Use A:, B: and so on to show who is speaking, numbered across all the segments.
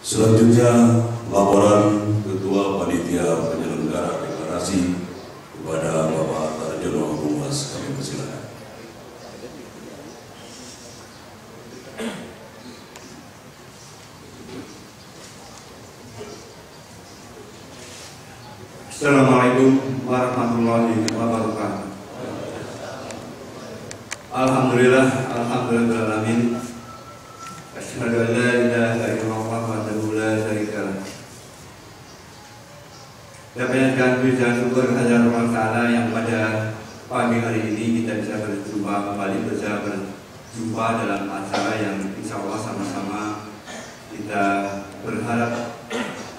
A: Selanjutnya, laporan Ketua Panitia Penyelenggara Deklarasi kepada Bapak Tarjono Humas, kami persilakan.
B: Assalamualaikum warahmatullahi wabarakatuh. Alhamdulillahirrahmanirrahim. Asyhadu an la ilaha illallah wahdahu la syarika lah. Dapatkan puji dan syukur kehadirat Allah Ta'ala yang pada pagi hari ini kita bisa berjumpa dalam acara yang insya Allah sama-sama kita berharap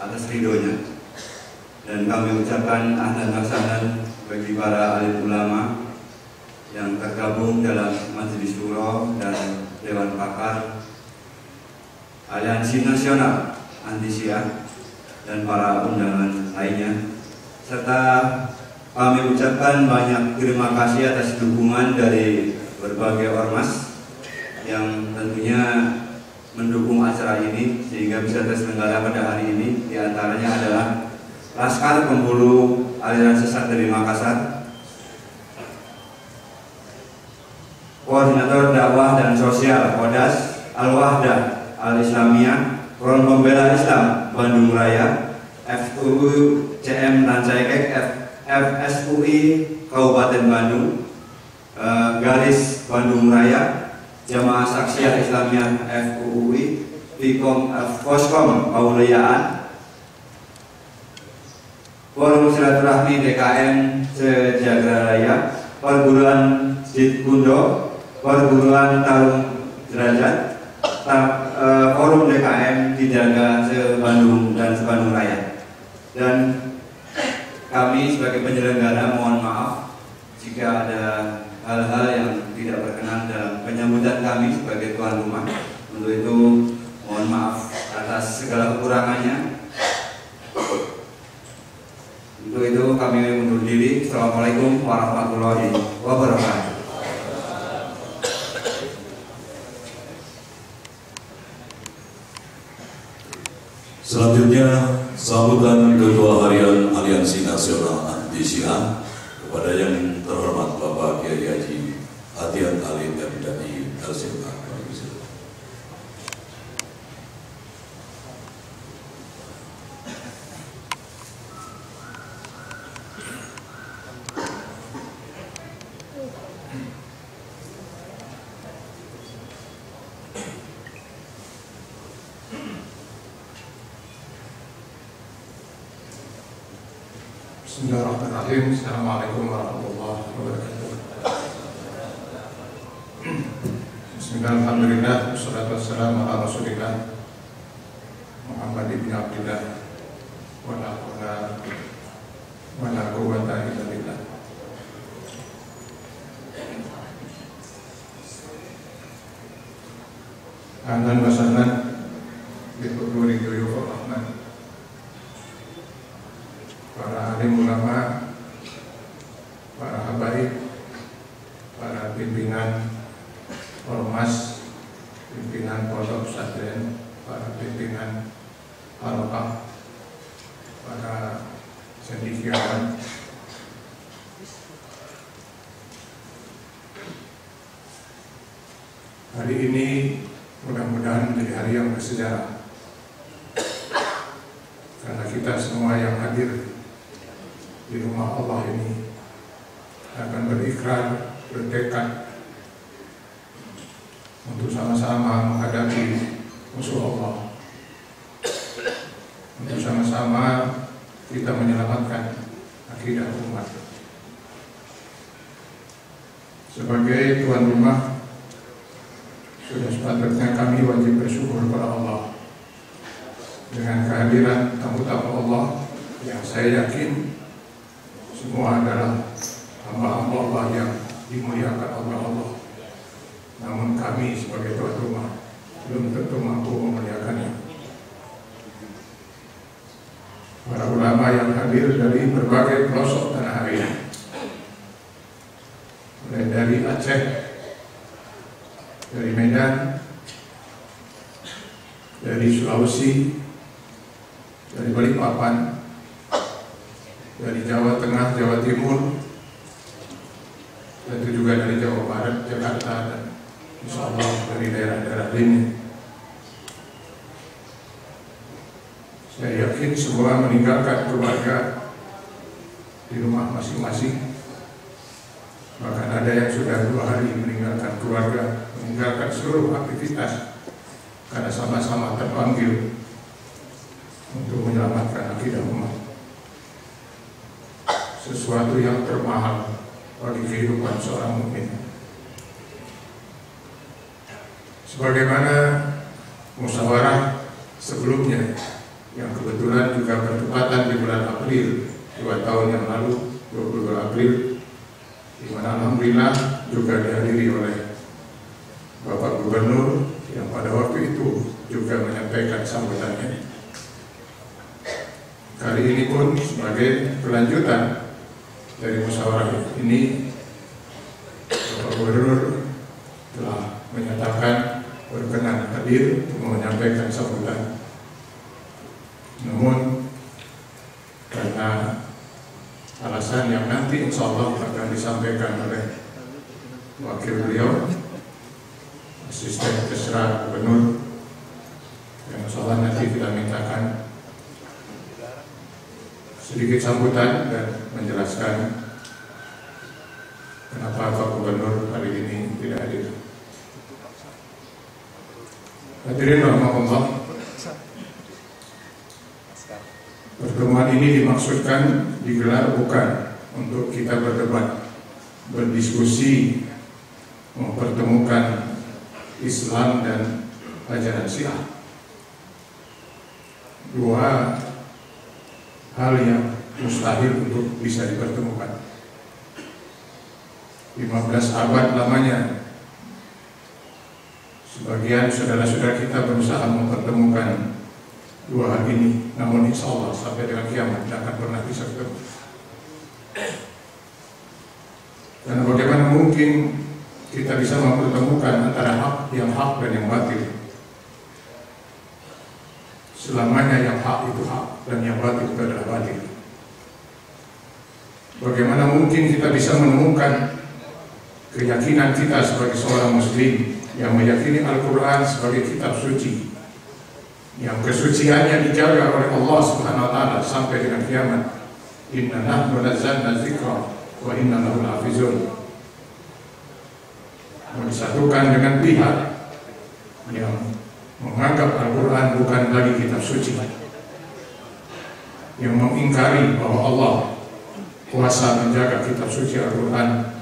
B: atas ridhonya. Dan kami ucapkan ahlan wa sahlan bagi para alim ulama yang tergabung dalam Majelis Syuro dan Dewan Pakar Aliansi Nasional Anti Syiah dan para undangan lainnya, serta kami ucapkan banyak terima kasih atas dukungan dari berbagai ormas yang tentunya mendukung acara ini sehingga bisa terselenggara pada hari ini. Di antaranya adalah Laskar Pemburu Aliran Sesat dari Makassar, Koordinator Dakwah dan Sosial Kodas Al-Wahdah Al-Islamiyah, Front Pembela Islam Bandung Raya, FUI CM Rancaikek, FSUI Kabupaten Bandung, Garis Bandung Raya, Jamaah Saksiyah Islamiyah FUI, Foskom Pauliyaan, Forum Silaturahmi DKM Sejahtera Raya, Perguruan Situbondo, Perguruan Tarung Derajat, Forum DKM Dijaga se-Bandung dan se-Bandung Raya. Dan kami sebagai penyelenggara mohon maaf jika ada hal-hal yang tidak berkenan dalam penyambutan kami sebagai tuan rumah. Untuk itu mohon maaf atas segala kekurangannya. Untuk itu kami undur diri. Assalamualaikum warahmatullahi wabarakatuh.
A: Selanjutnya, sambutan Ketua Harian Aliansi Nasional Anti Syiah kepada yang terhormat Bapak Kiai Haji Atian Ali MDI LCMA.
C: Bismillahirrahmanirrahim. Assalamualaikum warahmatullahi wabarakatuh. Bismillahirrahmanirrahim. Wassalatu wassalamu ala Rasulillah Muhammad ibn Abdillah wa la hawla wa la quwwata illa billah. Ahlan wa sahlan bi huduri duyuf rahman, para alim ulama, para habaib, para pimpinan ormas, pimpinan pondok pesantren, para pimpinan halaqah, para cendekiawan, hari ini mudah-mudahan menjadi hari yang bersejarah karena kita semua yang hadir di rumah Allah ini akan berikrar, bertekad untuk sama-sama menghadapi musuh Allah, untuk sama-sama kita menyelamatkan akidah umat. Sebagai tuan rumah, sudah sepatutnya kami wajib bersyukur kepada Allah dengan kehadiran tamu-tamu Allah yang saya yakin semua adalah hamba-hamba Allah yang dimuliakan oleh Allah. Namun kami sebagai tuan rumah belum tentu mampu memuliakannya. Para ulama yang hadir dari berbagai pelosok tanah air, mulai dari Aceh, dari Medan, dari Sulawesi, dari Balikpapan, dari Jawa Tengah, Jawa Timur, tentu juga dari Jawa Barat, Jakarta, dan insya Allah dari daerah-daerah lainnya. Saya yakin semua meninggalkan keluarga di rumah masing-masing. Bahkan ada yang sudah 2 hari meninggalkan keluarga, meninggalkan seluruh aktivitas karena sama-sama terpanggil untuk menyelamatkan akidah umat. Sesuatu yang termahal bagi kehidupan seorang mukmin. Sebagaimana musyawarah sebelumnya yang kebetulan juga bertepatan di bulan April 2 tahun yang lalu, 22 April, di mana alhamdulillah juga dihadiri oleh Bapak Gubernur yang pada waktu itu juga menyampaikan sambutannya. Kali ini pun sebagai kelanjutan dari musyawarah ini, Bapak Gubernur telah menyatakan berkenan hadir untuk menyampaikan sambutan. Namun karena alasan yang nanti insya Allah akan disampaikan oleh wakil beliau, asisten Kesra Gubernur, yang insya Allah nanti kita mintakan sedikit sambutan dan menjelaskan kenapa Pak Gubernur hari ini tidak hadir. Hadirin rahmatullah, pertemuan ini dimaksudkan digelar bukan untuk kita berdebat, berdiskusi, mempertemukan Islam dan ajaran Syiah. 2 hal yang mustahil untuk bisa dipertemukan. 15 abad lamanya sebagian saudara-saudara kita berusaha mempertemukan 2 hal ini, namun insya Allah sampai dengan kiamat tidak akan pernah bisa ketemu. Dan bagaimana mungkin kita bisa mempertemukan antara yang hak dan yang batil? Selamanya yang hak itu hak dan yang batil itu adalah batil. Bagaimana mungkin kita bisa menemukan keyakinan kita sebagai seorang muslim yang meyakini Al-Quran sebagai kitab suci, yang kesuciannya dijaga oleh Allah Subhanahu wa taala sampai dengan kiamat. Inna nahnu nazzalna dzikra wa inna lahu lahafizun. Disatukan dengan pihak yang menganggap Al-Quran bukan lagi kitab suci, yang mengingkari bahwa Allah kuasa menjaga kitab suci Al-Quran.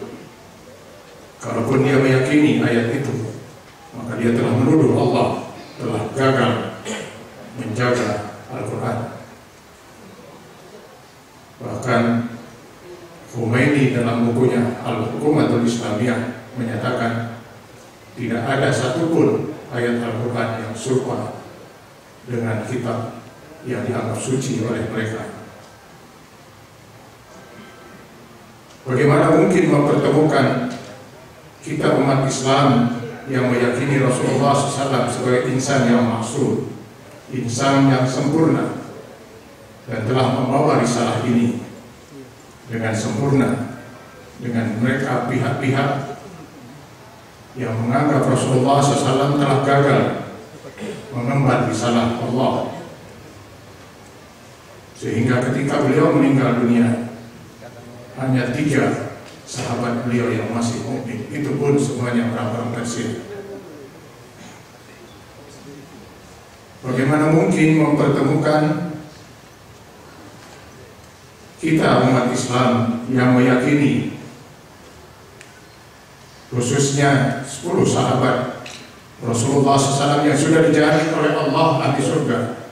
C: Kalaupun dia meyakini ayat itu, maka dia telah menuduh Allah telah gagal menjaga Al-Quran. Bahkan Khomeini dalam bukunya Al-Hukumatul Islamiyah menyatakan tidak ada satupun ayat Al-Quran yang serupa dengan kitab yang dianggap suci oleh mereka. Bagaimana mungkin mempertemukan kita umat Islam yang meyakini Rasulullah SAW sebagai insan yang maksum, insan yang sempurna, dan telah membawa risalah ini dengan sempurna, dengan mereka pihak-pihak yang menganggap Rasulullah SAW telah gagal mengemban risalah Allah, sehingga ketika beliau meninggal dunia hanya 3 sahabat beliau yang masih mukmin, itu pun semuanya orang-orang kafir. Bagaimana mungkin mempertemukan kita umat Islam yang meyakini khususnya 10 sahabat Rasulullah SAW yang sudah dijamin oleh Allah ahli surga,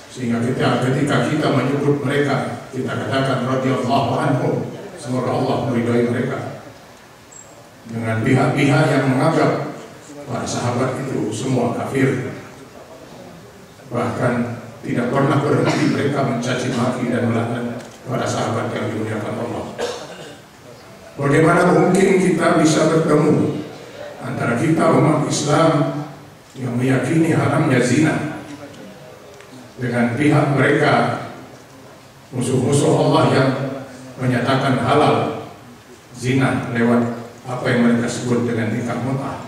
C: sehingga ketika kita menyebut mereka, kita katakan radhiyallahu anhum, semoga Allah meridhai mereka. Dengan pihak-pihak yang menganggap para sahabat itu semua kafir, bahkan tidak pernah berhenti mereka mencaci maki dan melaknat para sahabat yang dimuliakan Allah. Bagaimana mungkin kita bisa bertemu antara kita umat Islam yang meyakini haramnya zina, dengan pihak mereka musuh-musuh Allah yang menyatakan halal zina lewat apa yang mereka sebut dengan nikah mut'ah,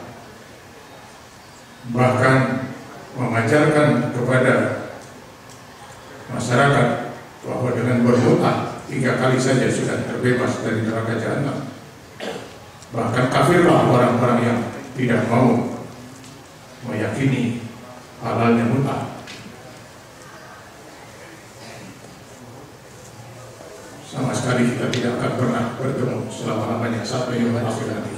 C: bahkan mengajarkan kepada masyarakat bahwa dengan bermut'ah 3 kali saja sudah terbebas dari neraka jahanam. Bahkan kafirlah orang-orang yang tidak mau meyakini halalnya mut'ah. Sama sekali kita tidak akan pernah bertemu selama-lamanya sampai yang akhir nanti.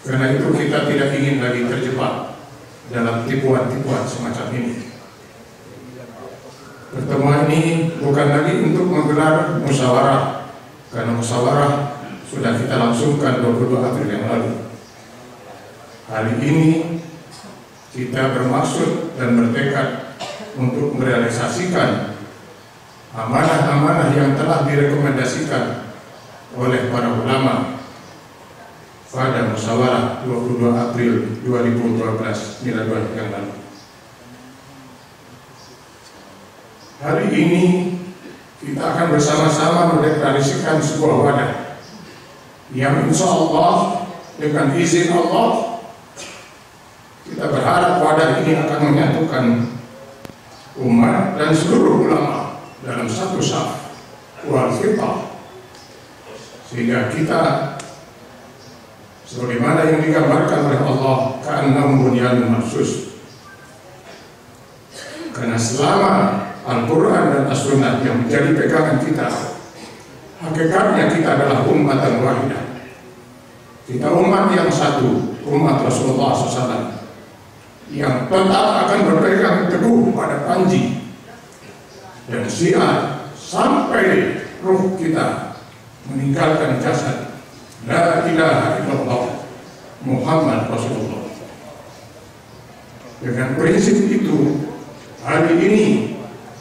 C: Karena itu kita tidak ingin lagi terjebak dalam tipuan-tipuan semacam ini. Pertemuan ini bukan lagi untuk menggelar musyawarah, karena musyawarah sudah kita langsungkan 22 April yang lalu. Hari ini kita bermaksud dan bertekad untuk merealisasikan amanah-amanah yang telah direkomendasikan oleh para ulama pada musyawarah 22 April 2012 Miladuh yang lalu. Hari ini kita akan bersama-sama mendeklarasikan sebuah wadah yang insya Allah dengan izin Allah kita berharap wadah ini akan menyatukan umat dan seluruh ulama dalam satu saf wal khitah, sehingga kita sebagaimana yang digambarkan oleh Allah ka'annahum bunyanun marsus. Karena selama Al-Quran dan As-Sunnah yang menjadi pegangan kita, hakikatnya kita adalah ummatan wahidah. Kita umat yang satu, umat Rasulullah SAW, yang tetap akan berpegang teguh pada panji dan syiar sampai ruh kita meninggalkan jasad. La ilaha illallah Muhammad Rasulullah. Dengan prinsip itu, hari ini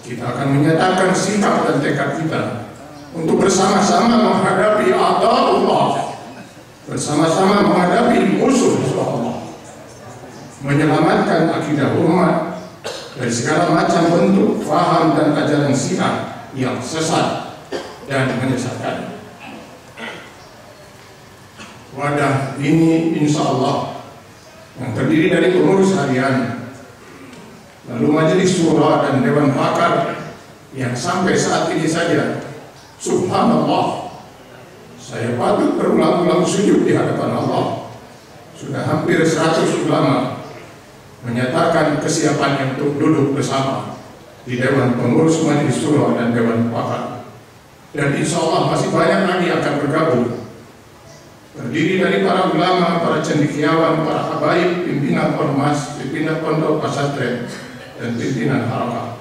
C: kita akan menyatakan sikap dan tekad kita untuk bersama-sama menghadapi Allah, bersama-sama menghadapi musuh Allah, menyelamatkan akidah umat dari segala macam bentuk faham dan ajaran Syiah yang sesat dan menyesatkan. Wadah ini insya Allah yang terdiri dari pengurus harian, lalu majelis syura dan dewan pakar yang sampai saat ini saja, subhanallah, saya patut berulang-ulang sujud di hadapan Allah. Sudah hampir 100 ulama menyatakan kesiapannya untuk duduk bersama di Dewan Pengurus Majelis Syura dan Dewan Pakar. Dan insya Allah masih banyak lagi akan bergabung, terdiri dari para ulama, para cendekiawan, para habaib, pimpinan ormas, pimpinan pondok pesantren, dan pimpinan harakah.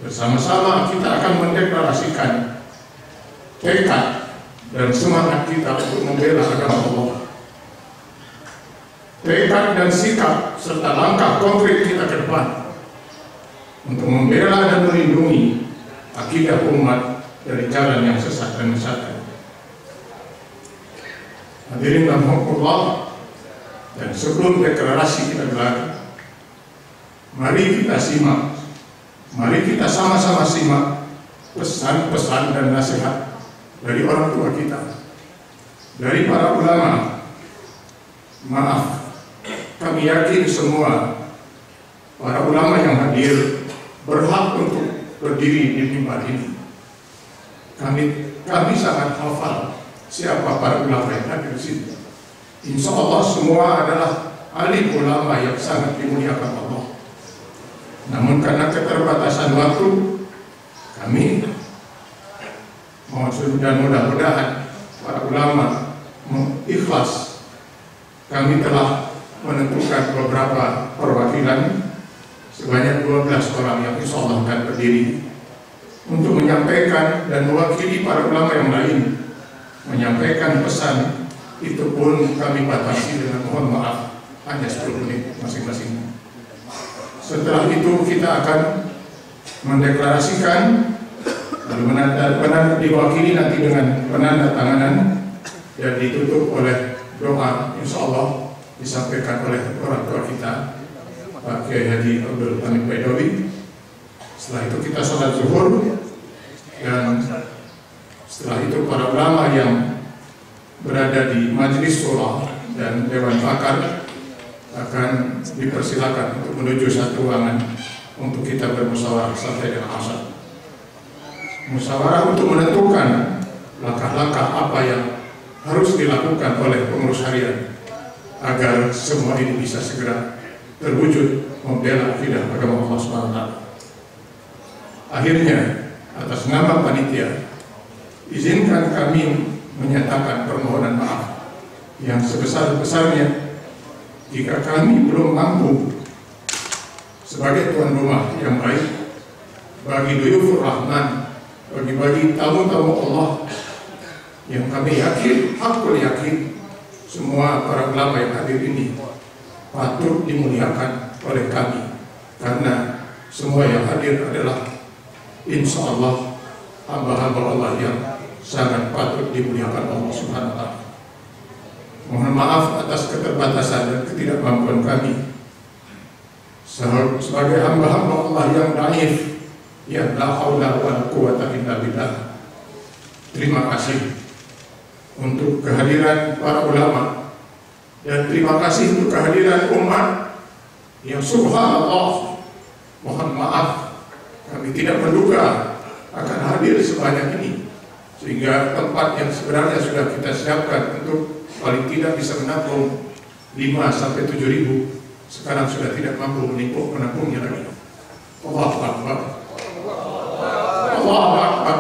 C: Bersama-sama kita akan mendeklarasikan tekad dan semangat kita untuk membela agama Allah. Tekad dan sikap serta langkah konkret kita ke depan untuk membela dan melindungi akidah umat dari jalan yang sesat dan menyesatkan. Hadirin rahimakumullah, dan sebelum deklarasi kita gelar, mari kita simak, mari kita sama-sama simak pesan-pesan dan nasihat dari orang tua kita, dari para ulama. Maaf, kami yakin semua para ulama yang hadir berhak untuk berdiri di mimbar ini. Kami sangat hafal siapa para ulama yang hadir di sini. Insya Allah semua adalah alim ulama yang sangat dimuliakan Allah. Namun karena keterbatasan waktu, kami mohon dan mudah-mudahan para ulama ikhlas. Kami telah menentukan beberapa perwakilan sebanyak 12 orang yang insya Allah akan berdiri untuk menyampaikan dan mewakili para ulama yang lain, menyampaikan pesan. Itu pun kami batasi dengan mohon maaf hanya 10 menit masing-masing. Setelah itu kita akan mendeklarasikan, lalu diwakili nanti dengan penanda tanganan dan ditutup oleh doa, insya Allah disampaikan oleh orang tua kita Pak Kiai Haji Abdul Hamid Baidowi. Setelah itu kita sholat zuhur, dan setelah itu para ulama yang berada di majelis surah dan dewan pakar akan dipersilakan untuk menuju satu ruangan untuk kita bermusyawarah sampai dengan asar. Musyawarah untuk menentukan langkah-langkah apa yang harus dilakukan oleh pengurus harian agar semua ini bisa segera terwujud membela akidah agama Allah SWT. Akhirnya, atas nama panitia, izinkan kami menyatakan permohonan maaf yang sebesar-besarnya jika kami belum mampu sebagai tuan rumah yang baik bagi Duyufur Rahman, bagi tamu-tamu Allah yang kami yakin, hakul yakin, semua para ulama yang hadir ini patut dimuliakan oleh kami, karena semua yang hadir adalah insya Allah hamba-hamba Allah yang sangat patut dimuliakan Allah Subhanahu wa Ta'ala. Mohon maaf atas keterbatasan dan ketidakmampuan kami sebagai hamba-hamba Allah yang dhaif, yang la haula wala quwata illa billah. Terima kasih untuk kehadiran para ulama dan terima kasih untuk kehadiran umat yang subhanallah. Mohon maaf, kami tidak menduga akan hadir sebanyak ini, sehingga tempat yang sebenarnya sudah kita siapkan untuk paling tidak bisa menampung 5-7 ribu, sekarang sudah tidak mampu menampungnya lagi. Allahu Akbar. Allahu Akbar.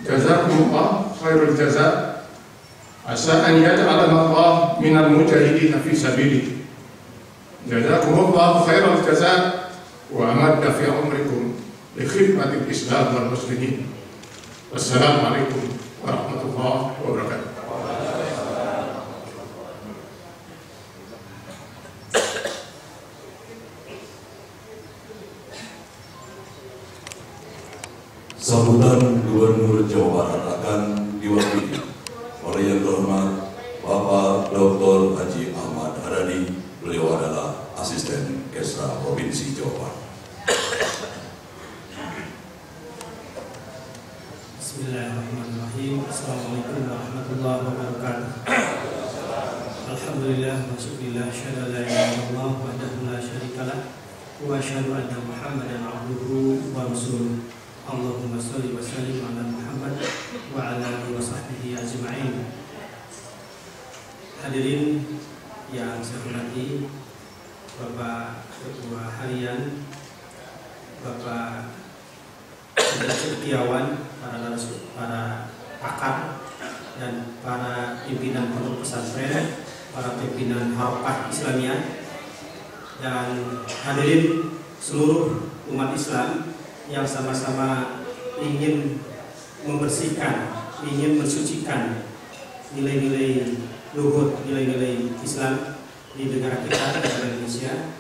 C: Jazakumullah khairul jazaa. Asa an yaj'alana Allah minal mujahidin fi sabilihi. Jazakumullah khairul jazaa wa amadda fi umrikum li khidmatil Islam wal muslimin. Wassalamualaikum warahmatullahi wabarakatuh.
A: Sambutan Gubernur Jawa Barat akan diwakili oleh yang terhormat Bapak Dr. Haji Ahmad Haddadi. Beliau adalah Asisten Kesra Provinsi Jawa Barat.
D: Bismillahirrahmanirrahim. Assalamualaikum warahmatullahi wabarakatuh. Alhamdulillah wa syukurillah, asyhadu an la ilaha illallah wahdahu la syarikalah wa asyhadu anna Muhammadan abduhu wa rasuluh. Allahumma sholli wa sallim ala Muhammad wa ala alihi wa sahbihi ajma'in. Hadirin yang saya hormati, Bapak Ketua Harian, Bapak Setiawan, para pakar dan para pimpinan pondok pesantren, para pimpinan Harokah Islamiyah, dan hadirin seluruh umat Islam yang sama-sama ingin membersihkan, ingin mensucikan nilai-nilai luhur, nilai-nilai Islam di negara kita, negara Indonesia,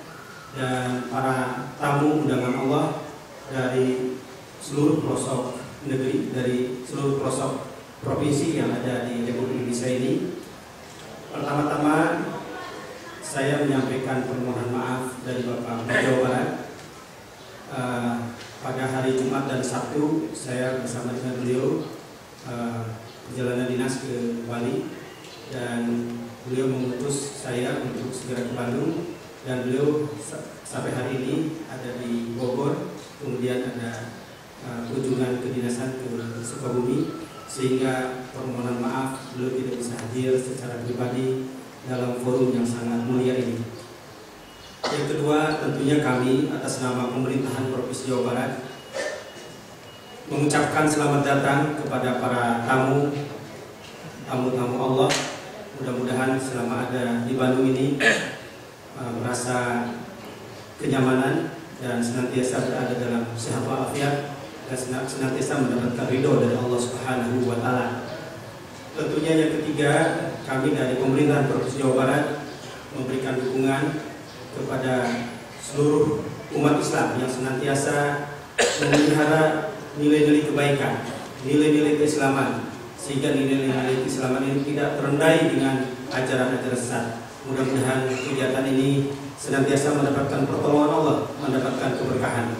D: dan para tamu undangan Allah dari seluruh pelosok negeri, dari seluruh pelosok provinsi yang ada di Republik Indonesia ini. Pertama-tama saya menyampaikan permohonan maaf dari Bapak Jawa Barat. Pada hari Jumat dan Sabtu saya bersama dengan beliau perjalanan dinas ke Bali, dan beliau mengutus saya untuk segera ke Bandung, dan beliau sampai hari ini ada di Bogor, kemudian ada kunjungan kedinasan ke Sukabumi, sehingga permohonan maaf beliau tidak bisa hadir secara pribadi dalam forum yang sangat mulia ini. Yang kedua, tentunya kami atas nama pemerintahan Provinsi Jawa Barat mengucapkan selamat datang kepada para tamu-tamu Allah. Mudah-mudahan selama ada di Bandung ini merasa kenyamanan dan senantiasa berada dalam sehat walafiat dan senantiasa mendapatkan ridho dari Allah Subhanahu wa Ta'ala. Tentunya yang ketiga, kami dari pemerintahan Provinsi Jawa Barat memberikan dukungan kepada seluruh umat Islam yang senantiasa memelihara nilai-nilai kebaikan, nilai-nilai keislaman, sehingga nilai-nilai keislaman ini tidak terendai dengan ajaran-ajaran sesat. Mudah-mudahan kegiatan ini senantiasa mendapatkan pertolongan Allah, mendapatkan keberkahan.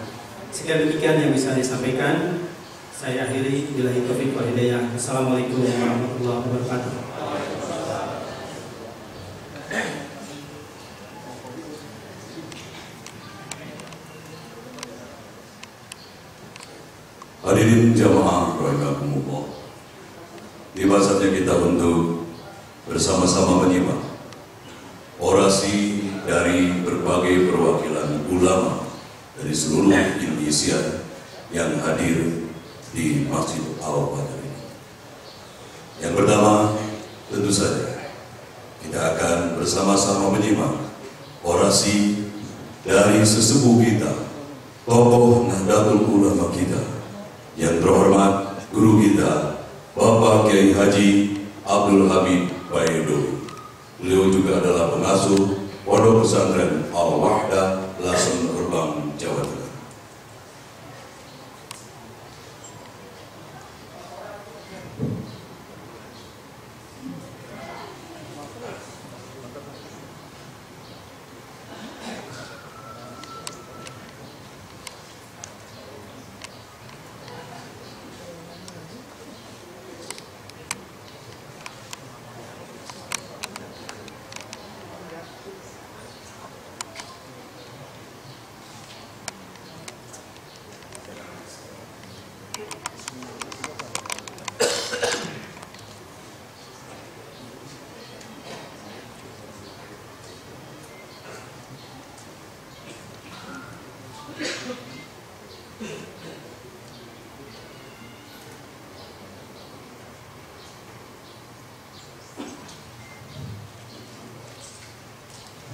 D: Sekian demikian yang bisa disampaikan. Saya akhiri, billahi taufiq wal hidayah. Assalamualaikum warahmatullahi wabarakatuh.
A: Hadirin jamaah rahimakumullah, tiba saatnya kita untuk bersama-sama menyimak orasi dari berbagai perwakilan ulama dari seluruh Indonesia yang hadir di Masjid Al-Badr ini. Yang pertama, tentu saja kita akan bersama-sama menyimak orasi dari sesepuh kita, tokoh Nahdlatul Ulama kita, yang terhormat guru kita Bapak Kiai Haji Abdul Habib Baidowi. Beliau juga adalah pengasuh Pondok Pesantren Al-Wahdah Lasem Rembang, Jawa Tengah.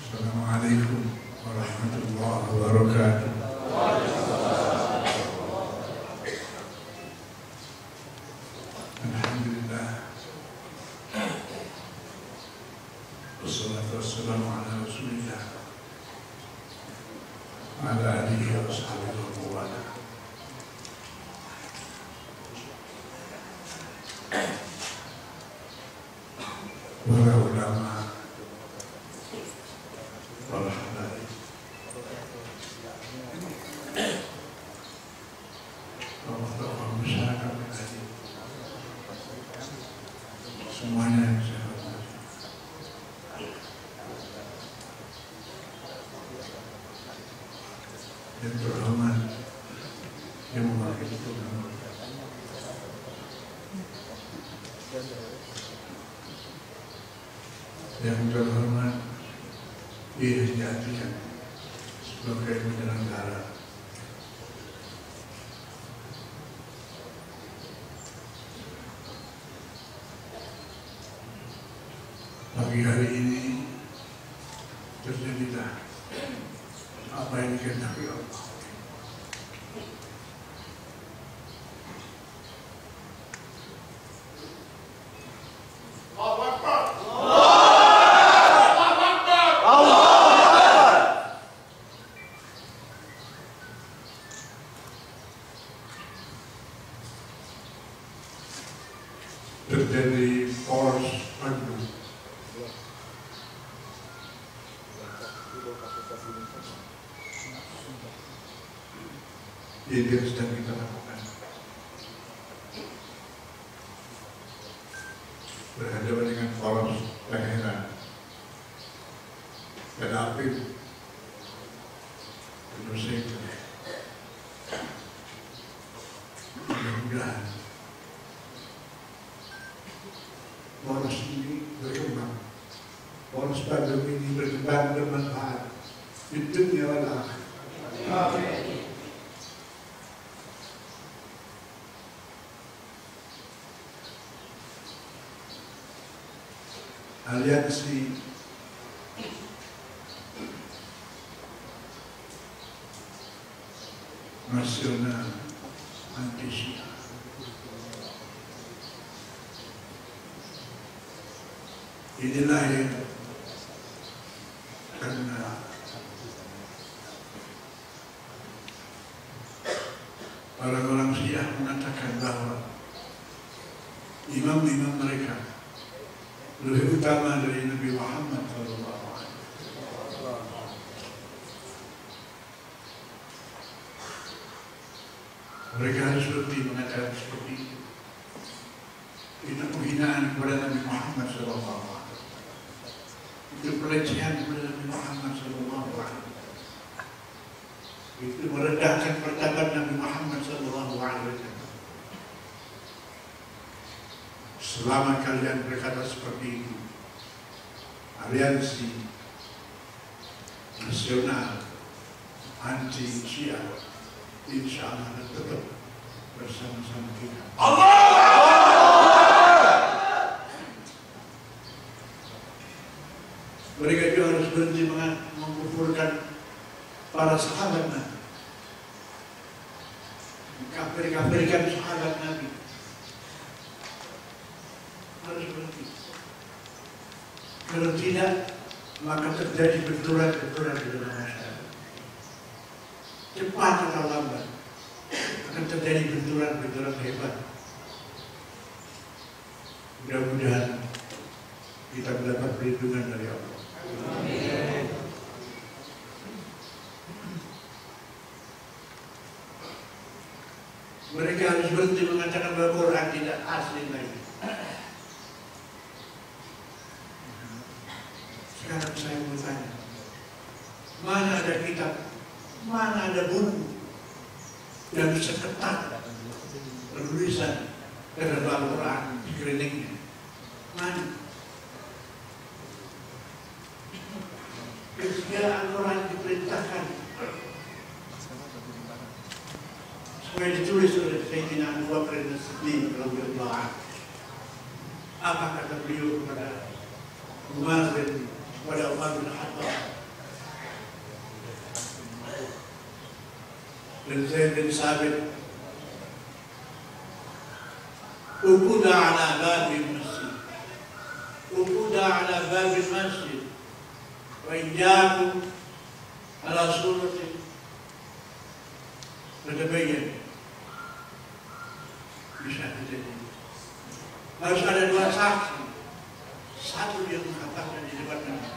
C: Assalamualaikum warahmatullahi wabarakatuh. Alhamdulillah, wassalatu wassalamu ala rasulillah wa ala alihi wa sahbihi wa mawala. Para ulama, para hadirin, tokoh-tokoh masyarakat yang hadir, semuanya yang saya hormati. Yang terhormat yang mewakili program, yang terhormat diinisiasikan sebagai penyelenggara, pagi hari ini terjadilah apa yang dikehendaki Allah. Terjadi poros Bandung ini yang sedang kita lakukan, berhadapan dengan poros Teheran dan Afif Indonesia. Mudah-mudahan poros ini berkembang, poros Bandung ini berkembang bermanfaat di dunia wal akhirah. Amin. Aliansi Nasional Anti Syiah inilah yang karena orang-orang Syiah mengatakan bahwa imam-imam mereka lebih utama dari Nabi Muhammad SAW. Mereka harus berhenti mengatakan seperti itu. Itu penghinaan kepada Nabi Muhammad SAW. Itu pelecehan kepada Nabi Muhammad SAW. Itu merendahkan martabat Nabi Muhammad SAW. Selama kalian berkata seperti itu, aliansi nasional anti Syiah insya Allah akan tetap bersama-sama kita. Mereka juga harus berhenti mengkufurkan para sahabat Nabi, mengkafirkan sahabat Nabi. Harus berhenti. Kalau tidak, maka terjadi benturan-benturan di dalam masyarakat. Cepat atau lambat akan terjadi benturan-benturan hebat. Mudah-mudahan kita mendapat perlindungan dari Allah. Amin. Mereka harus berhenti mengatakan bahwa Quran tidak asli lagi. Sekarang saya mau tanya, mana ada kitab, mana ada buku yang bisa ketat bertulisan dengan Al-Quran di screeningnya? Mana? Ketika Al-Quran diperintahkan supaya ditulis oleh Sayyidina Abu Bakar As-Siddiq radhiyallahu anhu, apa kata beliau kepada Umar bin Khattab dan Zaid bin Sabit, "Uquda ala babil masjid, uquda ala babil masjid, wa iyyakum ala surati bertabayyan." Bisa terjadi. Harus ada dua saksi, satu yang mengatakan di depan Nabi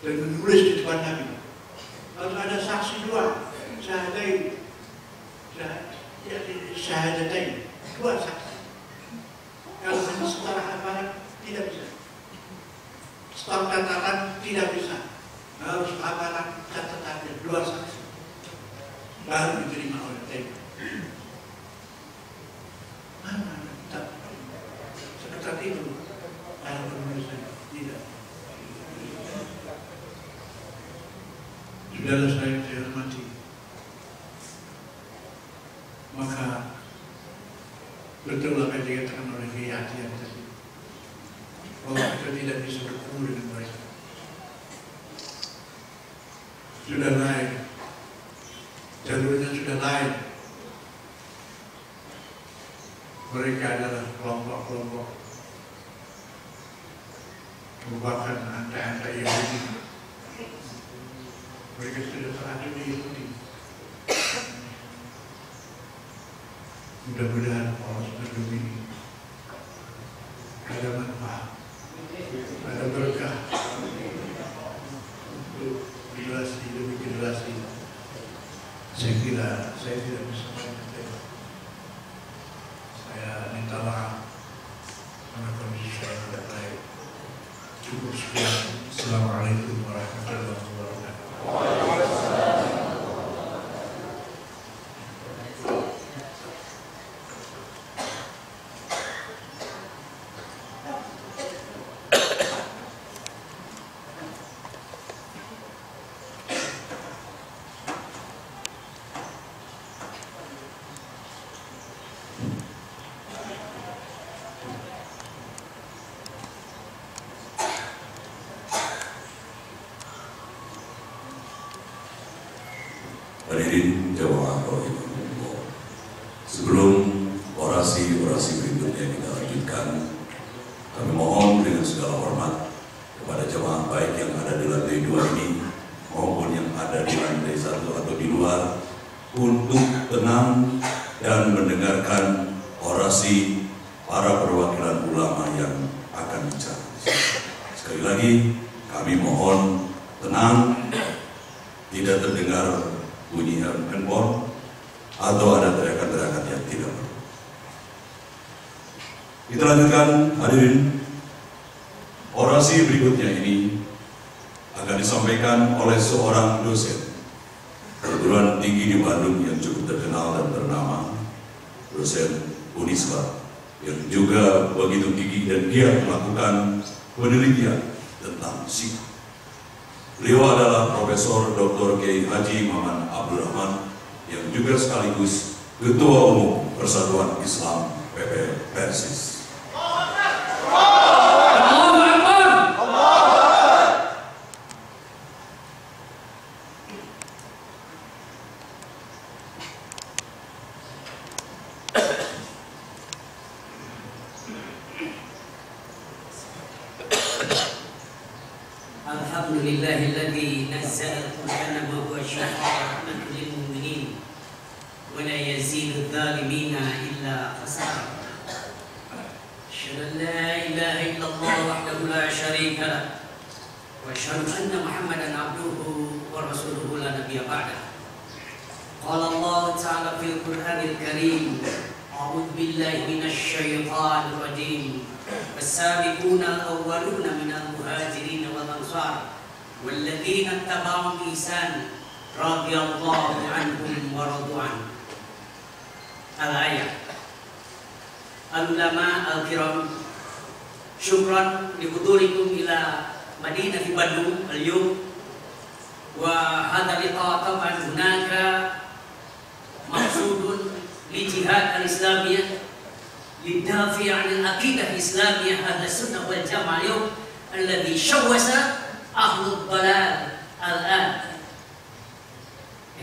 C: dan menulis di depan Nabi. Harus ada saksi dua, syahadatain, dua saksi. Kalau hanya setara hafalan tidak bisa, setara catatan tidak bisa. Harus hafalan catatannya dua saksi baru diterima oleh Nabi. Mana kita seketat itu dalam penulisan? Tidak. Saudara saya hormati, maka betul apa yang dikatakan oleh Hiyati yang tadi, bahwa kita tidak bisa bertemu dengan mereka. Sudah lain, jalurnya sudah lain. Mereka adalah kelompok-kelompok merupakan anda-anda Yahudi. Mereka sudah terlanjur di Yahudi. Mudah-mudahan Allah sebelum ini ada manfaat, ada berkah untuk generasi demi generasi. Saya kira saya tidak bisa menyampaikan. Saya minta maaf karena kondisi saya tidak baik. Cukup sekian. Assalamualaikum warahmatullahi wabarakatuh.
A: Hadirin jamaah rahimahumullah. Sebelum orasi-orasi berikutnya kita lanjutkan, kami mohon dengan segala hormat kepada jamaah baik yang ada di lantai 2 ini maupun yang ada di lantai 1 atau di luar untuk tenang dan mendengarkan orasi para perwakilan ulama yang akan bicara. Sekali lagi kami mohon tenang, tidak terdengar bunyi handphone atau ada teriakan-teriakan yang tidak perlu. Kita lanjutkan, hadirin. Orasi berikutnya ini akan disampaikan oleh seorang dosen perguruan tinggi di Bandung yang cukup terkenal dan ternama, dosen Unisba, yang juga begitu gigih dan giat melakukan penelitian tentang sikap. Beliau adalah Profesor Dr. Kiai Haji Maman Abdul Rahman, yang juga sekaligus Ketua Umum Persatuan Islam PP Persis.
E: Alhamdulillahilladzi nazzala al-Qur'ana wa huwa syifaa'un lil mu'minin wa la yazidu adh-dhalimina illa khasara. Asyhadu an la ilaha illallah wahdahu la syarika lah wa asyhadu anna Muhammadan abduhu wa rasuluhu la nabiyya ba'dah. Qala Allah ta'ala fil Qur'anil Karim, a'udzu billahi minasy syaithanir rajim. والسابقون الأولون من المهاجرين والأنصار والذين اتبعوا بإحسان رضي الله عنهم ورضوا عنه. Al-ayat. Al-ulama al-kiram, syukran lihudurikum ila Madinah Bandung al-yawm wa hadha liqa taban hunaka maqsudun li jihad al-islamiyah lidafi' 'anil aqidah islamiyah ahli sunnah wal jamaah al-yawm alladhi syawwasa ahlul dalal al-an.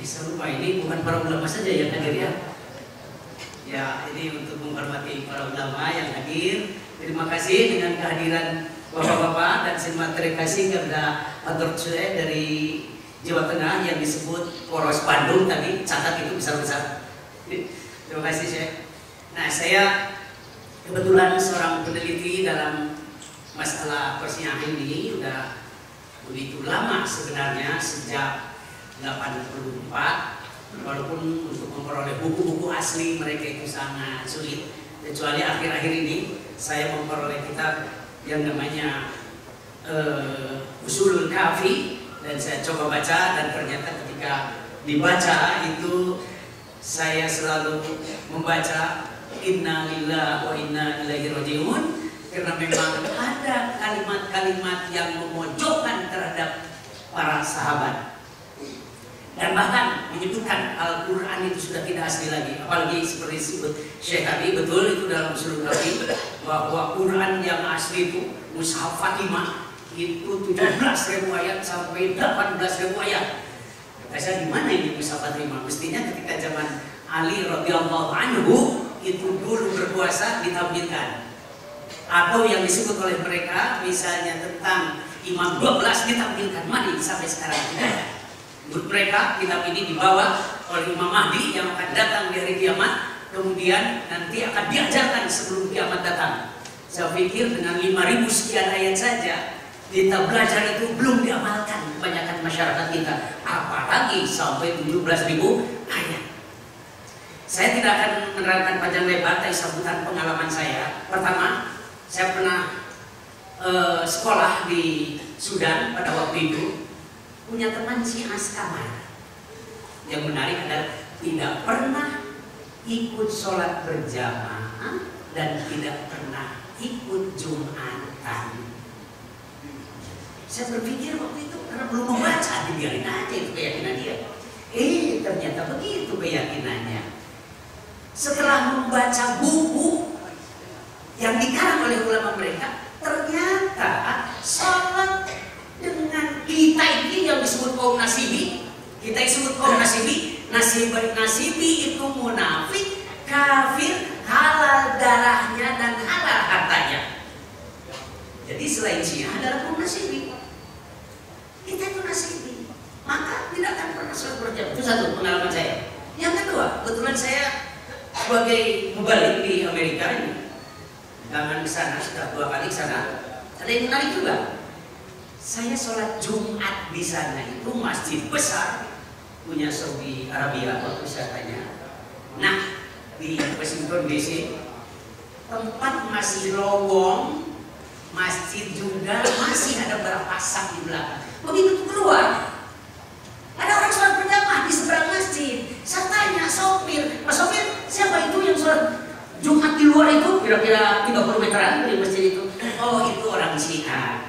E: Serupa ini bukan para ulama saja yang hadir ya. Ya, ini untuk menghormati para ulama yang hadir. Terima kasih dengan kehadiran bapak-bapak dan terima kasih kepada Hadrah Syekh dari Jawa Tengah yang disebut Poros Bandung tadi, catat itu besar-besar. Terima kasih Syekh. Nah, saya kebetulan seorang peneliti dalam masalah persiapan ini sudah begitu lama sebenarnya, sejak 84, walaupun untuk memperoleh buku-buku asli mereka itu sangat sulit, kecuali akhir-akhir ini saya memperoleh kitab yang namanya Ushulul Kafi, dan saya coba baca, dan ternyata ketika dibaca itu saya selalu membaca Inna lillahi wa inna ilaihi raji'un, karena memang ada kalimat-kalimat yang memojokkan terhadap para sahabat, dan bahkan menyebutkan Al-Quran itu sudah tidak asli lagi. Apalagi seperti disebut Syekh tadi, betul itu dalam Ushulul Kafi, bahwa Quran yang asli itu Mushaf Fatimah itu 17.000 ayat sampai 18.000 ayat. Saya di mana ini Mushaf Fatimah? Mestinya ketika zaman Ali radhiyallahu anhu itu dulu berpuasa ditampilkan, atau yang disebut oleh mereka misalnya tentang Imam 12 ditampilkan. Mana sampai sekarang tidak ada. Menurut mereka kitab ini dibawa oleh Imam Mahdi yang akan datang di hari kiamat, kemudian nanti akan diajarkan sebelum kiamat datang. Saya pikir dengan 5.000 sekian ayat saja kita belajar itu belum diamalkan kebanyakan masyarakat kita, apalagi sampai 17.000 ayat. Saya tidak akan menerangkan panjang lebar dari sambutan pengalaman saya. Pertama, saya pernah sekolah di Sudan pada waktu itu, punya teman si Askamar. Yang menarik adalah tidak pernah ikut sholat berjamaah dan tidak pernah ikut Jumatan. Saya berpikir waktu itu karena belum membaca, dibiarin aja itu keyakinan dia. Ternyata begitu keyakinannya. Setelah membaca buku yang dikarang oleh ulama mereka, ternyata sholat dengan kita ini yang disebut kaum nasibi, kita disebut kaum nasibi, nasibi itu munafik, kafir, halal darahnya dan halal hartanya. Jadi selain Syiah adalah kaum nasibi, kita itu nasibi, maka tidak akan pernah sholat berjamaah. Itu satu pengalaman saya. Yang kedua, kebetulan saya sebagai mubalik di Amerika ini, jangan di sana sudah 2 kali ke sana. Ada yang menarik juga. Saya sholat Jumat di sana itu masjid besar punya Saudi Arabia. Waktu saya tanya, Nah, di Washington DC tempat masih lowong, masjid juga masih ada beberapa sak di belakang. Begitu keluar, ada orang sholat berjamaah di seberang masjid. Saya tanya sopir, Pak sopir, siapa itu yang sholat Jumat di luar itu? Kira-kira 30 meteran dari masjid itu. Oh, itu orang Syiah.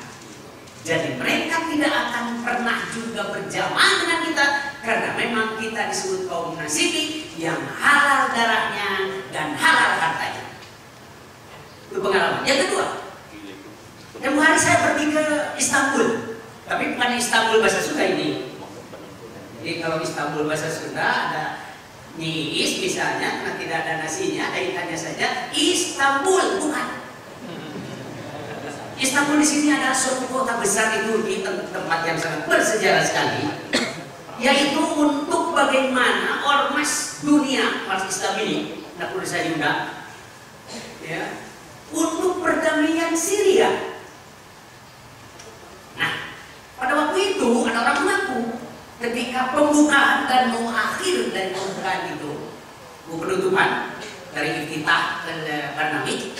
E: Jadi mereka tidak akan pernah juga berjamaah dengan kita, karena memang kita disebut kaum nasibi yang halal darahnya dan halal hartanya. Itu pengalaman. Yang kedua, yang hari saya pergi ke Istanbul, tapi bukan Istanbul bahasa Sunda ini. Jadi kalau Istanbul bahasa Sunda ada Niis misalnya, karena tidak ada nasinya, kaitannya saja Istanbul, bukan. Istanbul di sini adalah suatu kota besar di Turki, tempat yang sangat bersejarah sekali, yaitu untuk bagaimana ormas dunia ormas Islam ini, tidak perlu saya undang, ya, untuk perdamaian Syria. Nah, pada waktu itu ada orang mengaku ketika pembukaan dan mau akhir dari pembukaan itu, penutupan dari Iftitah dan Barnawi,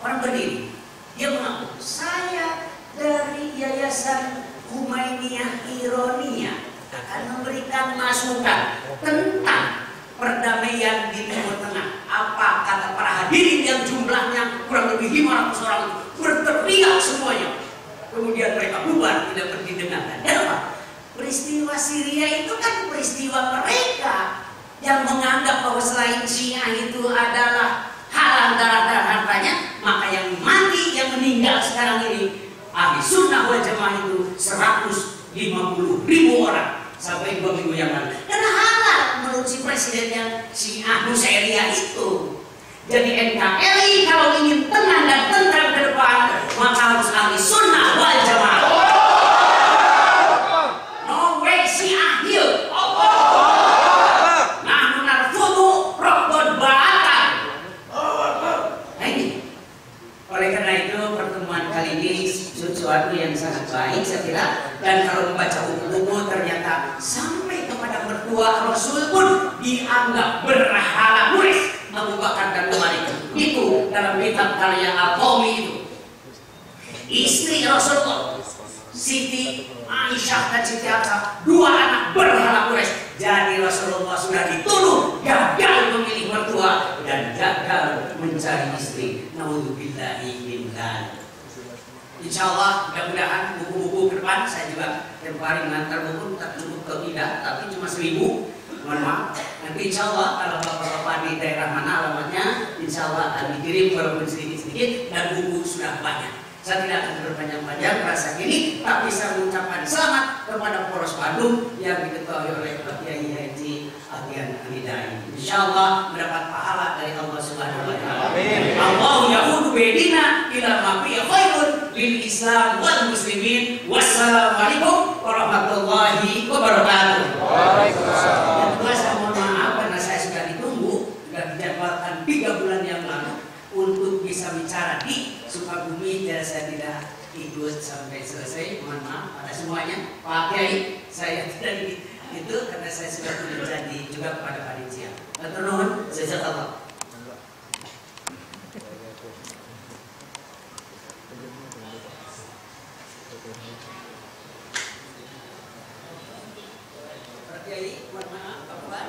E: orang berdiri. Dia mengaku, saya dari Yayasan Humainiyah Ironia akan memberikan masukan tentang perdamaian di Timur Tengah. Apa kata para hadirin yang jumlahnya kurang lebih 500 orang berteriak semuanya. Kemudian mereka bubar, tidak didengarkan. Dan apa? Peristiwa Syria itu kan peristiwa mereka yang menganggap bahwa selain Syiah itu adalah halal darah hartanya, maka yang mati, yang meninggal sekarang ini ahli sunnah wal jamaah itu 150.000 orang sampai 2 minggu yang lalu. Karena halal menurut si presiden yang Syiah Nusairia itu. Jadi NKRI kalau ingin tenang dan tentram ke depan, maka harus ahli sunnah wal jamaah. No way Syiah here. Oleh karena itu pertemuan kali ini sesuatu yang sangat baik saya kira, dan kalau membaca buku-buku ternyata sampai kepada mertua Rasul pun dianggap berhala murid Abu Bakar dan Umar itu dalam kitab karya Al-Qawmi itu. Istri Rasulullah Siti Aisyah dan Siti Hafsah, 2 anak berhala Quraisy. Jadi Rasulullah sudah dituduh gagal memilih mertua dan gagal mencari istri. Naudzubillahi min dzalik. Insyaallah mudah-mudahan buku-buku ke depan saya juga tiap hari mengantar buku, tak cukup atau tidak, tapi cuma 1000. Mohon maaf. Nanti insyaallah kalau bapak-bapak di daerah mana alamatnya, insyaallah akan dikirim walaupun sedikit-sedikit, dan buku sudah banyak. Saya tidak akan berpanjang-panjang rasa ini, tapi saya mengucapkan selamat kepada Polres Bandung yang diketuai oleh Pak Kiai Haji Atian Hidayat. Insyaallah mendapat pahala dari Allah Subhanahu wa taala. Amin. Allahu ya'udu bidina ila ma fi khairun lil Islam wal muslimin. Wassalamualaikum warahmatullahi wabarakatuh. Waalaikumsalam. Saya mohon maaf karena saya sudah ditunggu, sudah dijadwalkan 3 bulan yang lalu untuk bisa bicara di Sukabumi, dan saya tidak ikut sampai selesai. Mohon maaf pada semuanya. Pak Kiai, saya tidak itu karena saya sudah menjadi juga kepada panitia. Matur nuwun, jazakallah. Pak Kiai, mohon maaf, Pak.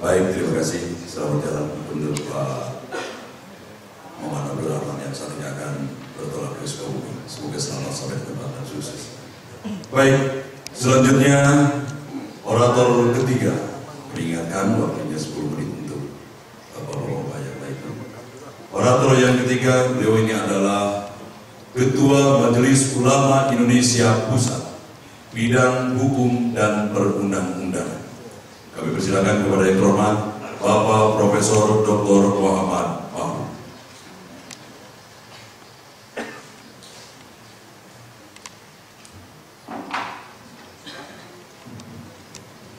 A: Baik, terima kasih. Selamat jalan untuk Pak Muhammad Abdul Rahman yang saat ini akan bertolak ke Sukabumi. Semoga selamat sampai di tempat dan sukses. Baik, selanjutnya orator ketiga. Mengingatkan waktunya 10 menit untuk Bapak-Bapak yang lain. Orator yang ketiga, beliau ini adalah Ketua Majelis Ulama Indonesia Pusat, bidang hukum dan perundang-undangan. Kami persilakan kepada yang terhormat Bapak Profesor Dr. Muhammad Mahmud.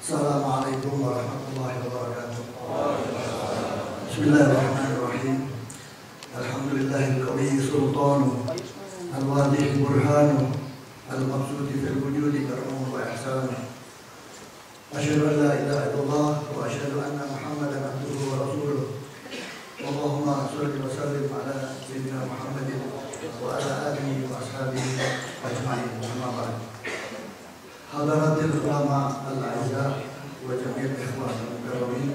F: Assalamualaikum warahmatullahi wabarakatuh. Bismillahirrahmanirrahim. Alhamdulillahil qawiyyi sultanu al-wadih burhanu al-maqsudi fil wujudi karmu wa ihsanu Asyhadu an la ilaha illallah wa asyhadu anna Muhammadan abduhu wa rasuluh. Allahumma shalli wa sallim ala sayyidina Muhammadin wa ala alihi wa ashabihi ajma'in. Amma ba'd. Hadaratil ulama al-a'izza wa jami'il ikhwan al-mukarramin,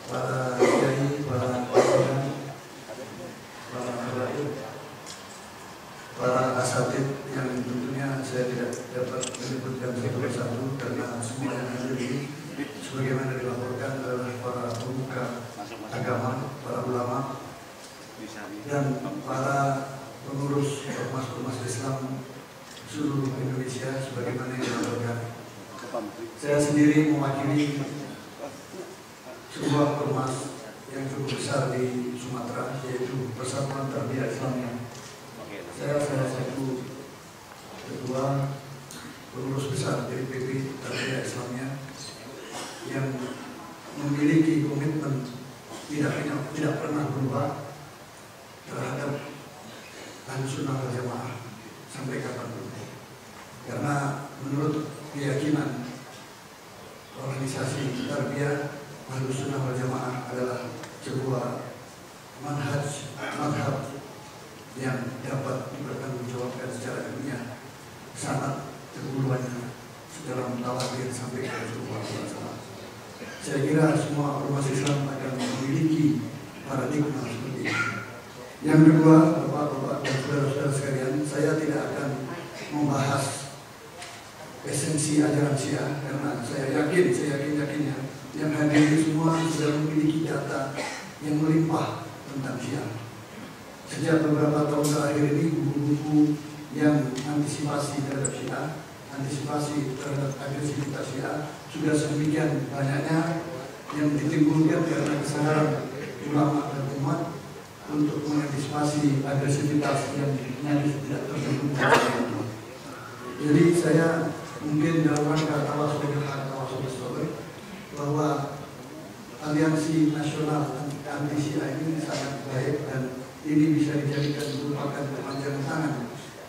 F: para kiai, para pimpinan, para habaib, para asatid yang tentunya saya tidak dapat menyebutkan satu persatu karena semua yang hadir ini sebagaimana dilaporkan adalah para pemuka agama, para ulama, dan para pengurus ormas-ormas Islam seluruh Indonesia sebagaimana yang dilaporkan. Saya sendiri mewakili sebuah ormas yang cukup besar di Sumatera, yaitu Persatuan Tarbiyah Islamiyah. Saya salah satu ketua pengurus besar DPP Tarbiyah Islamiyah yang memiliki komitmen tidak pernah berubah terhadap Ahlussunnah wal Jamaah sampai kapanpun. Karena menurut keyakinan organisasi Tarbiyah, Ahlussunnah wal Jamaah adalah sebuah madhab yang dapat dipertanggungjawabkan secara ilmiah, sanad keduluannya dalam tawadir sampai ke Rasulullah SAW. Saya kira semua ormas Islam akan memiliki paradigma seperti ini. Yang kedua, Bapak-bapak dan saudara-saudara sekalian, saya tidak akan membahas esensi ajaran Syiah karena saya yakinnya yang hadir semua sudah memiliki data yang melimpah tentang Syiah. Sejak beberapa tahun terakhir ini, buku-buku yang antisipasi terhadap Syiah, antisipasi terhadap agresivitas Syiah sudah sedemikian banyaknya yang ditimbulkan karena kesadaran ulama dan umat untuk mengantisipasi agresivitas yang nyaris tidak terduga. Jadi saya mungkin dalam rangka tawasul bahwa aliansi nasional anti Syiah ini sangat baik dan ini bisa dijadikan merupakan kepanjangan tangan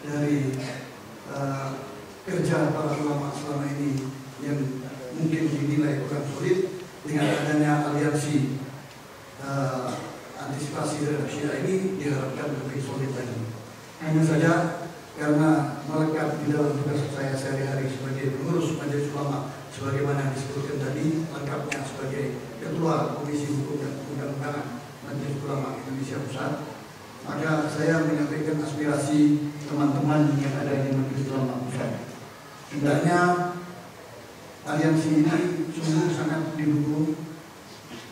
F: dari kerja para ulama selama ini yang mungkin dinilai kurang solid. Dengan adanya aliansi antisipasi terhadap Syiah ini diharapkan lebih solid lagi. Hanya saja karena melekat di dalam tugas saya sehari-hari sebagai pengurus Majelis Ulama, sebagaimana disebutkan tadi, lengkapnya sebagai Ketua Komisi Hukum dan Undang-Undangan Majelis Ulama Indonesia Pusat, maka saya menyampaikan aspirasi teman-teman yang ada di Majelis Ulama Pusat. Hendaknya aliansi ini sungguh sangat didukung,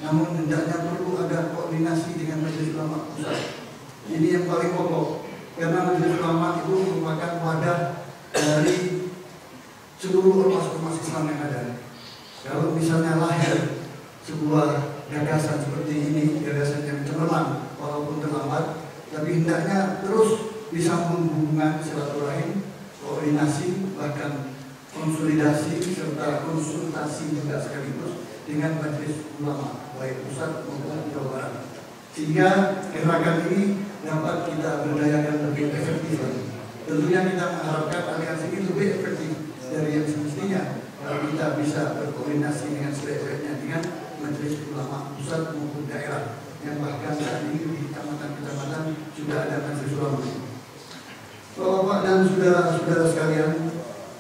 F: namun hendaknya perlu ada koordinasi dengan Majelis Ulama Pusat. Ini yang paling pokok, karena Majelis Ulama itu merupakan wadah dari seluruh ormas-ormas Islam yang ada. Kalau misalnya lahir sebuah gagasan seperti ini, gagasan yang cemerlang walaupun terlambat, tapi hendaknya terus disambung hubungan silaturahim, koordinasi, bahkan konsolidasi serta konsultasi juga sekaligus dengan Majelis Ulama baik pusat maupun Jawa Barat, sehingga gerakan ini dapat kita berdayakan lebih efektif lagi. Tentunya kita mengharapkan aliansi ini lebih efektif dari yang semestinya kalau kita bisa berkoordinasi dengan sebaik-baiknya dengan Majelis Ulama pusat maupun daerah, yang bahkan saat ini di kecamatan-kecamatan sudah ada Majelis Ulama. Bapak dan saudara-saudara sekalian,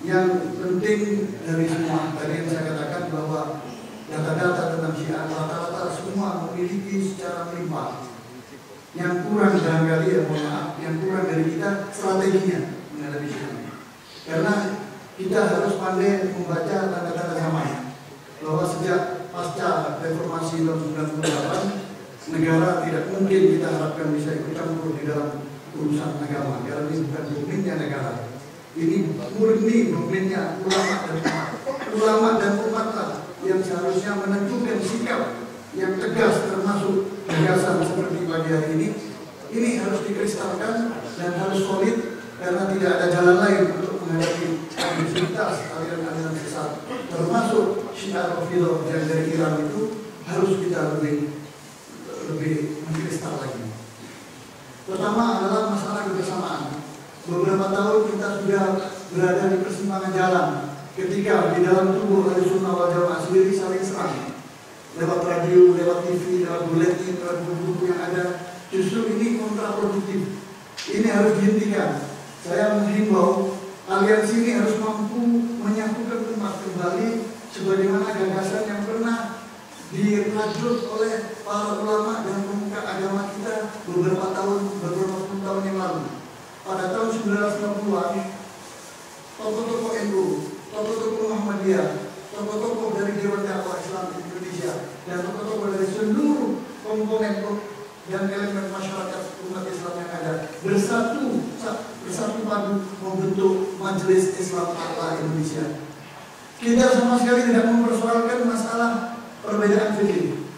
F: yang penting dari semua tadi yang saya katakan bahwa data-data tentang Syiah rata-rata semua memiliki secara melimpah. Yang kurang barangkali yang kurang dari kita strateginya menghadapi Syiah. Karena kita harus pandai membaca tanda-tanda zaman bahwa sejak pasca reformasi tahun 98, negara tidak mungkin kita harapkan bisa ikut campur di dalam urusan agama. Karena ini bukan domainnya negara. Ini murni domainnya ulama dan umat yang seharusnya menentukan sikap yang tegas, termasuk gagasan seperti pagi hari ini harus dikristalkan dan harus solid, karena tidak ada jalan lain untuk menghadapi agresivitas aliran-aliran sesat, termasuk Syiah Rafidhah yang dari Iran itu harus kita lebih mengkristal lagi. Pertama adalah masalah kebersamaan. Beberapa tahun kita sudah berada di persimpangan jalan ketika di dalam tubuh Ahlussunnah wal Jamaah sendiri saling serang lewat radio, lewat TV, lewat buletin, lewat buku-buku yang ada. Justru ini kontraproduktif. Ini harus dihentikan. Saya menghimbau aliansi ini harus mampu menyatukan umat kembali sebagaimana gagasan yang pernah dirajut oleh para ulama dan pemuka agama kita beberapa puluh tahun yang lalu. Pada tahun 1960-an, tokoh-tokoh NU, tokoh-tokoh Muhammadiyah, tokoh-tokoh dari Dewan Dakwah Islam Indonesia, dan tokoh-tokoh dari seluruh komponen dan elemen masyarakat umat Islam yang ada bersatu padu membentuk Majelis Islam A'la Indonesia. Kita sama sekali tidak mempersoalkan masalah perbedaan fikih.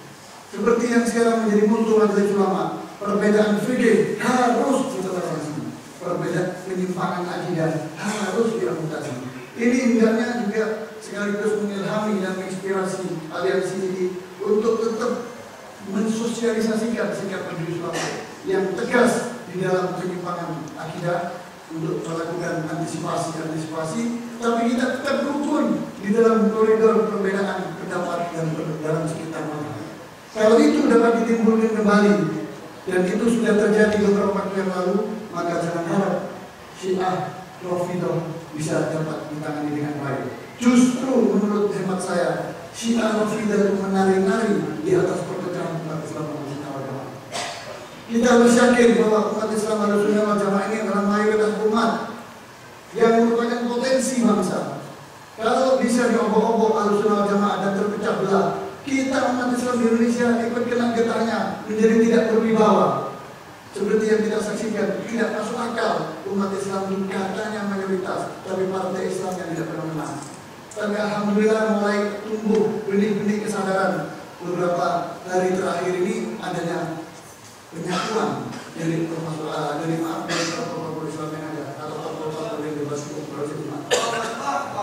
F: Seperti yang sekarang menjadi mutu Majelis Ulama, perbedaan fikih harus ditoleransi, perbedaan penyimpangan akidah harus diamputasi. Ini hendaknya juga sekaligus mengilhami dan menginspirasi aliansi ini untuk tetap mensosialisasikan sikap Majelis Ulama yang tegas di dalam penyimpangan akidah untuk melakukan antisipasi, tapi kita tetap rukun di dalam koridor perbedaan pendapat dan dalam sekitar masyarakat. Kalau itu dapat ditimbulkan kembali dan itu sudah terjadi beberapa waktu yang lalu, maka jangan harap Syiah Rafidhah bisa dapat ditangani dengan baik. Justru menurut hemat saya, Syiah Rafidhah itu menari-nari di atas perpecahan umat Islam Ahlussunnah wal Jamaah. Kita harus yakin bahwa umat Islam Ahlussunnah wal Jamaah ini adalah mayoritas umat yang merupakan potensi bangsa. Kalau bisa diobok-obok Ahlussunnah wal Jamaah dan terpecah belah, kita umat Islam di Indonesia ikut kena getahnya menjadi tidak berwibawa. Seperti yang kita saksikan, tidak masuk akal umat Islam itu katanya mayoritas, tapi partai Islam yang tidak pernah menang. Tapi alhamdulillah mulai tumbuh benih-benih kesadaran beberapa hari terakhir ini adanya penyatuan dari tokoh-tokoh Islam yang ada atau tokoh-tokoh yang bebas berumat.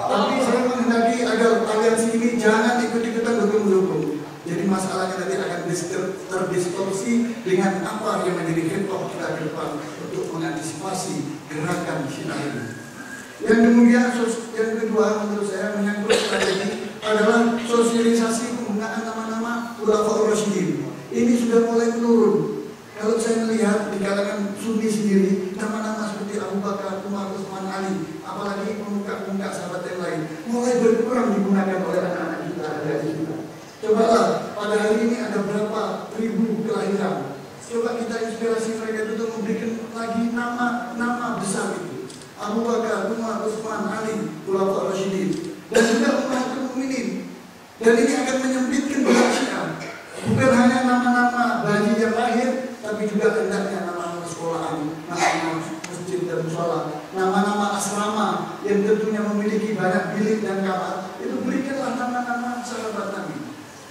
F: Tapi saya menghendaki agar aliansi ini jangan ikut-ikutan dukung-dukung. Jadi masalahnya nanti akan terdistorsi dengan apa yang menjadi hitoh kita ke depan untuk mengantisipasi gerakan Syiah ini. Yang kedua menurut saya menyangkut strategi adalah sosialisasi penggunaan nama-nama Khulafaur Rasyidin. Ini sudah mulai menurun. Kalau saya melihat di kalangan Sunni sendiri, nama-nama seperti Abu Bakar, Umar, Utsman, Ali, apalagi pemuka-pemuka sahabat yang lain, mulai berkurang digunakan oleh anak-anak kita. Cobalah, pada hari ini ada berapa ribu kelahiran. Coba kita inspirasi mereka untuk memberikan lagi nama besar itu. Abu Bakar, Umar, Utsman, Ali, Khulafaur Rasyidin, dan juga Ummahatul Mukminin. Dan ini akan menyempitkan berat Syiah. Bukan hanya nama-nama bayi yang lahir, tapi juga hendaknya nama-nama sekolahan, nama-nama masjid dan mushola, nama-nama asrama yang tentunya memiliki banyak bilik dan kamar. Itu berikanlah nama-nama sahabat Nabi.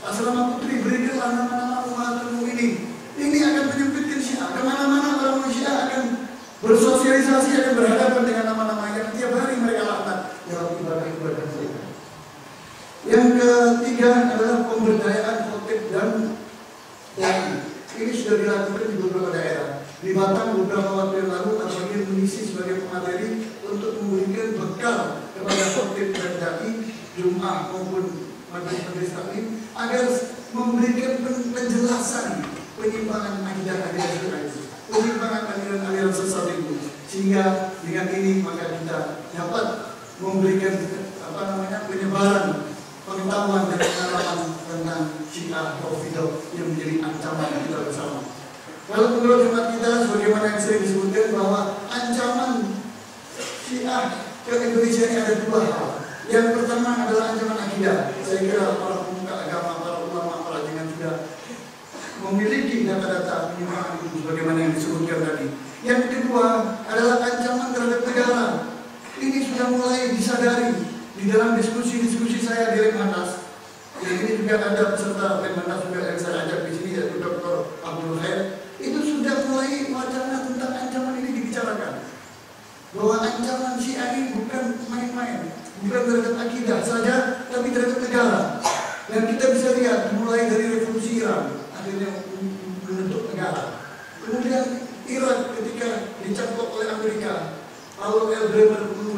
F: Asrama putri, berikanlah nama-nama Ummahatul Mukminin. Ini akan menyempitkan Syiah. Kemana-mana orang Syiah akan bersosialisasi, akan berhadapan dengan nama-nama yang tiap hari mereka laknat dalam ibadah-ibadah mereka. Yang ketiga adalah pemberdayaan khotib dan dai. Ini sudah dilakukan di beberapa daerah. Di Batam beberapa waktu yang lalu ada mengisi sebagai pemateri untuk memberikan bekal kepada khotib dan dai Jumat maupun majelis taklim agar memberikan penjelasan penyimpangan akidah penyimpangan aliran sesat itu, sehingga dengan ini maka kita dapat memberikan penyebaran pengetahuan dan pengalaman tentang Syiah Rafidhah yang menjadi ancaman kita bersama. Kalau menurut hemat kita, sebagaimana yang sering disebutkan bahwa ancaman Syiah ke Indonesia ini ada dua hal. Yang pertama adalah ancaman akidah. Saya kira para pemuka agama, para ulama, para jenengan sudah memiliki data-data penyimpangan itu sebagaimana yang disebutkan tadi. Yang kedua adalah ancaman terhadap negara. Ini sudah mulai disadari di dalam diskusi-diskusi saya di Lemhanas. Ini juga ada peserta Lemhanas juga yang saya ajak di sini, yaitu Dr. Abdul Khair. Itu sudah mulai wacana tentang ancaman ini dibicarakan. Bahwa ancaman Syiah ini bukan main-main, bukan terhadap akidah saja, tapi terhadap negara. Dan kita bisa lihat mulai dari revolusi Iran akhirnya membentuk negara. Kemudian Irak ketika dicaplok oleh Amerika, Paul L. Bremer berkitab